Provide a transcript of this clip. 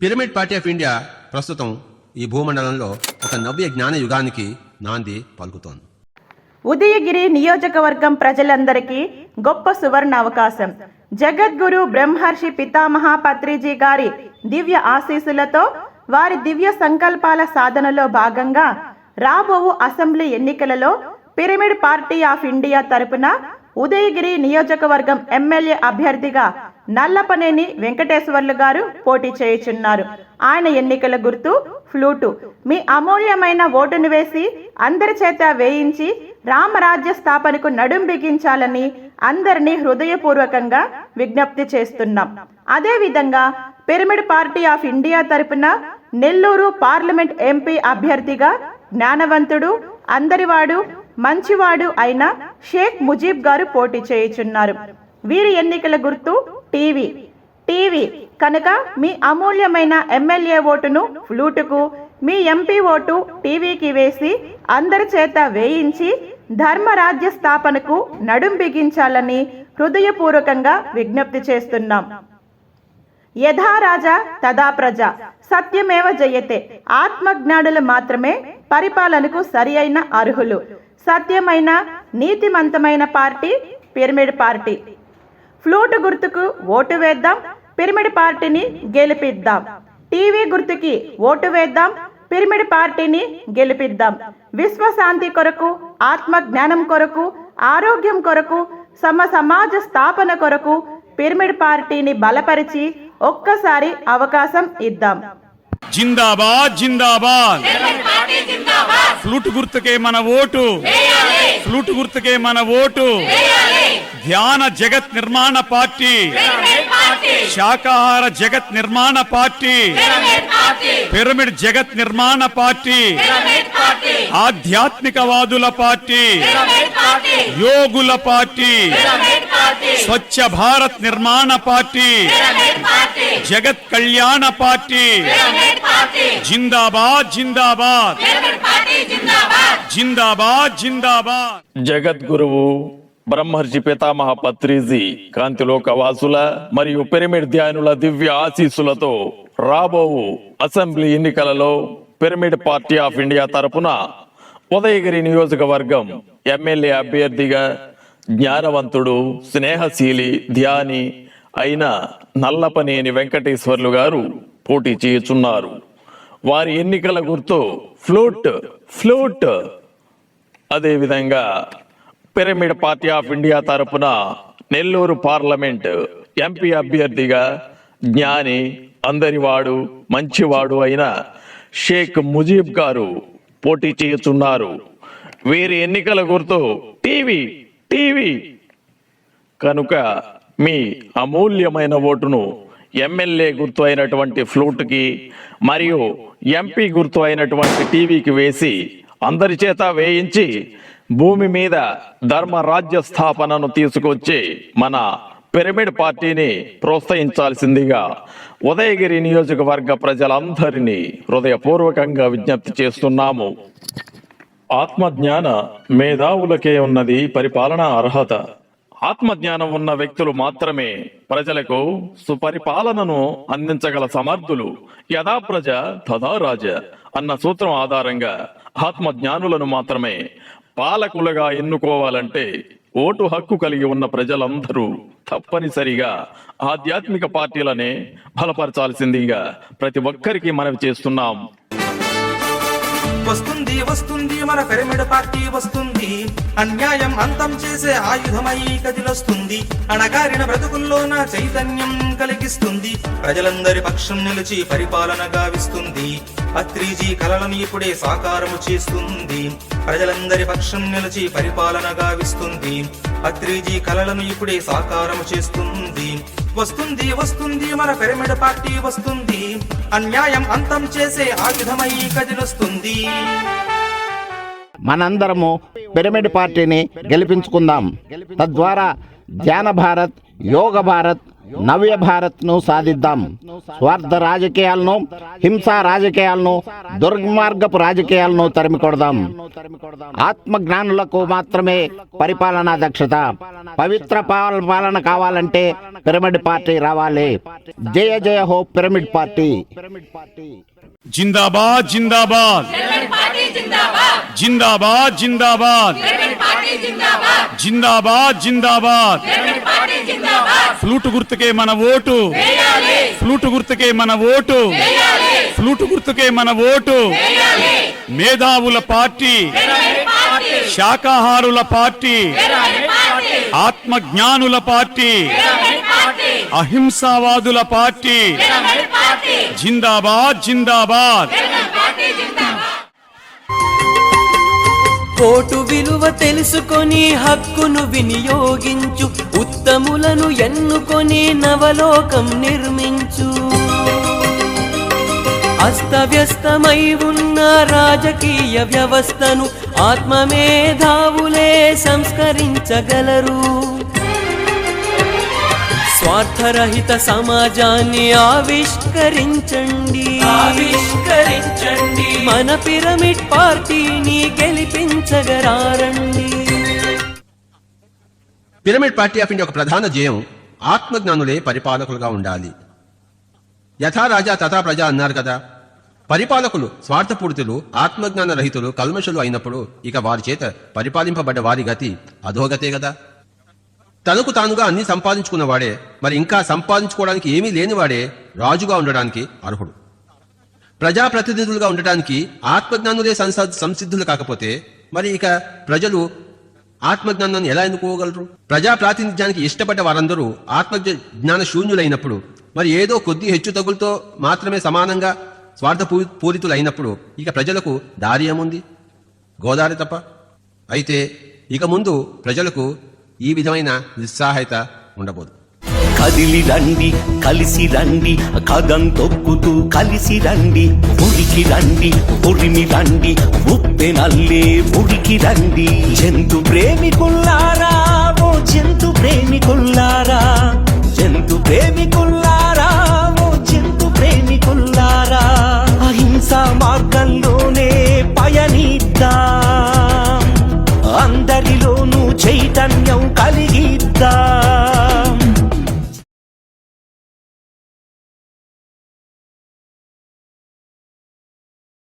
Pyramid party of India ప్రస్తుతం ఈ భూమండలంలో ఒక నవ్య జ్ఞాన యుగానికి నాంది పలుకుతోంది. ఉదయగిరి నియోజకవర్గం ప్రజలందరికీ గొప్ప సువర్ణ అవకాశం. జగద్గురు బ్రహ్మర్షి పితామహ పత్రిజీ గారి దివ్య ఆశీస్సులతో వారి దివ్య సంకల్పాల సాధనలో భాగంగా రాబోవు అసెంబ్లీ ఎన్నికలలో పిరమిడ్ పార్టీ ఆఫ్ ఇండియా తరపున ఉదయగిరి నియోజకవర్గం ఎమ్మెల్యే అభ్యర్థిగా నల్లపనేని వెంకటేశ్వర్లు గారు పోటీ చేయుచున్నారు. ఆయన ఎన్నికల గుర్తు ఫ్లూటు. మీ అమూల్యమైన ఓటును వేసి అందరి చేత వేయించి రామరాజ్య స్థాపనకు నడుం బిగించాలని అందరినీ హృదయపూర్వకంగా విజ్ఞప్తి చేస్తున్నాం. అదేవిధంగా పిరమిడ్ పార్టీ ఆఫ్ ఇండియా తరపున నెల్లూరు పార్లమెంట్ ఎంపీ అభ్యర్థిగా జ్ఞానవంతుడు, అందరివాడు, మంచివాడు అయిన షేక్ ముజీబ్ గారు పోటీ చేయుచున్నారు. వీరి ఎన్నికల గుర్తు టీవీ కనుక మీ అమూల్యమైన ఎమ్మెల్యే ఓటును ఫ్లూటుకు, మీ ఎంపీ ఓటు టీవీకి వేసి అందరి చేత వేయించి ధర్మరాజ్య స్థాపనకు నడుం బిగించాలని హృదయపూర్వకంగా విజ్ఞప్తి చేస్తున్నాం. యథా రాజా తదా ప్రజ, సత్యమేవ జయతే. ఆత్మజ్ఞానులు మాత్రమే పరిపాలనకు సరి అయిన అర్హులు. సత్యమైన నీతిమంతమైన పార్టీ పిరమిడ్ పార్టీ. ఫ్లూట్ గుర్తుకు ఓటు వేద్దాం, పిరమిడ్ పార్టీని గెలిపిద్దాం. టీవీ గుర్తుకి ఓటు వేద్దాం, పిరమిడ్ పార్టీని గెలిపిద్దాం. విశ్వశాంతి కొరకు, ఆత్మ జ్ఞానం కొరకు, ఆరోగ్యం కొరకు, సమాజ స్థాపన కొరకు పిరమిడ్ పార్టీని బలపరిచి ఒక్కసారి అవకాశం ఇద్దాం. జిందాబాద్ జిందాబాద్. ఫ్లూట్ గుర్తుకే మన ఓటు, ఫ్లూట్ గుర్తుకే మన ఓటు. ధ్యాన జగత్ నిర్మాణ పార్టీ, శాకాహార జగత్ నిర్మాణ పార్టీ, పిరమిడ్ జగత్ నిర్మాణ పార్టీ, ఆధ్యాత్మికవాదుల పార్టీ, యోగుల పార్టీ, స్వచ్ఛ భారత్ నిర్మాణ పార్టీ, జగత్ కళ్యాణ పార్టీ. జిందాబాద్ జిందాబాద్, జిందాబాద్ జిందాబాద్. జగద్గురువు బ్రహ్మర్షి పితామహ పత్రిజీ కాంతిలోక వాసుల మరియు పిరమిడ్ ధ్యానుల దివ్య ఆశీస్సులతో రాబోవు అసెంబ్లీ ఎన్నికలలో పిరమిడ్ పార్టీ ఆఫ్ ఇండియా తరపున ఉదయగిరి నియోజకవర్గం ఎమ్మెల్యే అభ్యర్థిగా జ్ఞానవంతుడు, స్నేహశీలి, ధ్యాని అయిన నల్లపనేని వెంకటేశ్వర్లు గారు పోటీ చేయుచున్నారు. వారి ఎన్నికల గుర్తు ఫ్లూట్. అదేవిధంగా పిరమిడ్ పార్టీ ఆఫ్ ఇండియా తరపున నెల్లూరు పార్లమెంట్ ఎంపీ అభ్యర్థిగా జ్ఞాని, అందరివాడు, మంచివాడు అయిన షేక్ ముజీబ్ గారు పోటీ చేయుచున్నారు. వీరి ఎన్నికల గుర్తు టీవీ కనుక మీ అమూల్యమైన ఓటును ఎమ్మెల్యే గుర్తు అయినటువంటి ఫ్లూట్కి మరియు ఎంపీ గుర్తు అయినటువంటి టీవీకి వేసి అందరి చేత వేయించి భూమి మీద ధర్మరాజ్య స్థాపనను తీసుకొచ్చి మన పిరమిడ్ పార్టీని ప్రోత్సహించాల్సిందిగా ఉదయగిరి నియోజకవర్గ ప్రజలందరినీ హృదయపూర్వకంగా విజ్ఞప్తి చేస్తున్నాము. ఆత్మజ్ఞాన మేధావులకే ఉన్నది పరిపాలనా అర్హత. ఆత్మజ్ఞానం ఉన్న వ్యక్తులు మాత్రమే ప్రజలకు సుపరిపాలనను అందించగల సమర్థులు. యథా ప్రజ తదా రాజ అన్న సూత్రం ఆధారంగా ఆత్మజ్ఞానులను మాత్రమే పాలకులుగా ఎన్నుకోవాలంటే ఓటు హక్కు కలిగి ఉన్న ప్రజలందరూ తప్పనిసరిగా ఆధ్యాత్మిక పార్టీలనే బలపరచాల్సిందిగా ప్రతి ఒక్కరికి మనవి చేస్తున్నాం. వస్తుంది మన పిరమిడ్ పార్టీ వస్తుంది. అన్యాయం అంతం చేసే ఆయుధమై కదిలొస్తుంది. అణగారిన బ్రతుకుల్లోన చైతన్యం కలిగిస్తుంది. ప్రజలందరి పక్షం నిలిచి పరిపాలన గావిస్తుంది. పత్రిజీ కలలను ఇప్పుడే సాకారము చేస్తుంది. ప్రజలందరి పక్షం నిలిచి పరిపాలన గావిస్తుంది. పత్రిజీ కలలను ఇప్పుడే సాకారము చేస్తుంది. వస్తుంది మన పిరమిడ్ పార్టీ వస్తుంది. అన్యాయం అంతం చేసే ఆయుధమై కదిలొస్తుంది. మనందరము పిరమిడ్ పార్టీని గెలిపించుకుందాం. తద్వారా ధ్యాన భారత్, యోగ భారత్, నవ్య భారత్ను సాధిద్దాం. స్వార్థ రాజకీయాలను, హింసా రాజకీయాలను, దుర్మార్గపు రాజకీయాలను తరిమికొడదాం. ఆత్మజ్ఞానులకు మాత్రమే పరిపాలనా దక్షత. పవిత్ర పాలన కావాలంటే పిరమిడ్ పార్టీ రావాలి. జయ జయ హో పిరమిడ్ పార్టీ. జిందాబాద్ జిందాబాద్ జిందాబాద్ జిందాబాద్ జిందాబాద్ జిందాబాద్. ఫ్లూటు గుర్తుకే మన ఓటు, ఫ్లూటు గుర్తుకే మన ఓటు, ఫ్లూటు గుర్తుకే మన ఓటు. మేధావుల పార్టీ, శాకాహారుల పార్టీ, ఆత్మజ్ఞానుల పార్టీ, అహింసావాదుల పార్టీ. జిందాబాద్ జిందాబాద్. ఓటు విలువ తెలుసుకొని హక్కును వినియోగించు, ఉత్తములను ఎన్నుకొని నవలోకం నిర్మించు. అస్తవ్యస్తమై ఉన్న రాజకీయ వ్యవస్థను ఆత్మమేధావులే సంస్కరించగలరు. స్వార్థరహిత సమాజాన్ని ఆవిష్కరించండి, ఆవిష్కరించండి. మన పిరమిడ్ పార్టీని గెలిపించగరారండి. పిరమిడ్ పార్టీ ఆఫ్ ఇండియా ఒక ప్రధాన ధ్యేయం ఆత్మజ్ఞానులే పరిపాలకులుగా ఉండాలి. యథా రాజా తథా ప్రజ అన్నారు కదా. పరిపాలకులు స్వార్థపూరితులు, ఆత్మజ్ఞాన రహితులు, కల్మషులు అయినప్పుడు ఇక వారి చేత పరిపాలింపబడ్డ వారి గతి అధోగతే కదా. తనకు తానుగా అన్ని సంపాదించుకున్నవాడే, మరి ఇంకా సంపాదించుకోవడానికి ఏమీ లేనివాడే రాజుగా ఉండడానికి అర్హుడు. ప్రజాప్రతినిధులుగా ఉండటానికి ఆత్మజ్ఞానులే సంసిద్ధులు కాకపోతే మరి ఇక ప్రజలు ఆత్మజ్ఞానాన్ని ఎలా ఎన్నుకోగలరు? ప్రజా ప్రాతినిధ్యానికి ఇష్టపడ్డ వారందరూ ఆత్మజ్ఞాన శూన్యులైనప్పుడు, మరి ఏదో కొద్ది హెచ్చు తగులతో మాత్రమే సమానంగా స్వార్థపూరితులు అయినప్పుడు ఇక ప్రజలకు దారి ఏముంది? గోదారి తప్ప. అయితే ఇక ముందు ప్రజలకు ఈ విధమైన నిస్సహాయత ఉండబోదు. కదిలి రండి, కలిసి రండి, కదం తొక్కుతూ కలిసి రండి. ఉరికి రండి, ఉరిమి రండి, ఉప్పెనల్లే ఉరికి రండి. జంతు ప్రేమికుల్లారా, ఓ జంతు ప్రేమికుల్లారా, జంతు ప్రేమికుల్లారా, ఓ జంతు ప్రేమికుల్లారా. అహింసా మార్గంలోనే పయనిద్దాం, అందరిలోనూ చైతన్యం కలిగిద్దాం.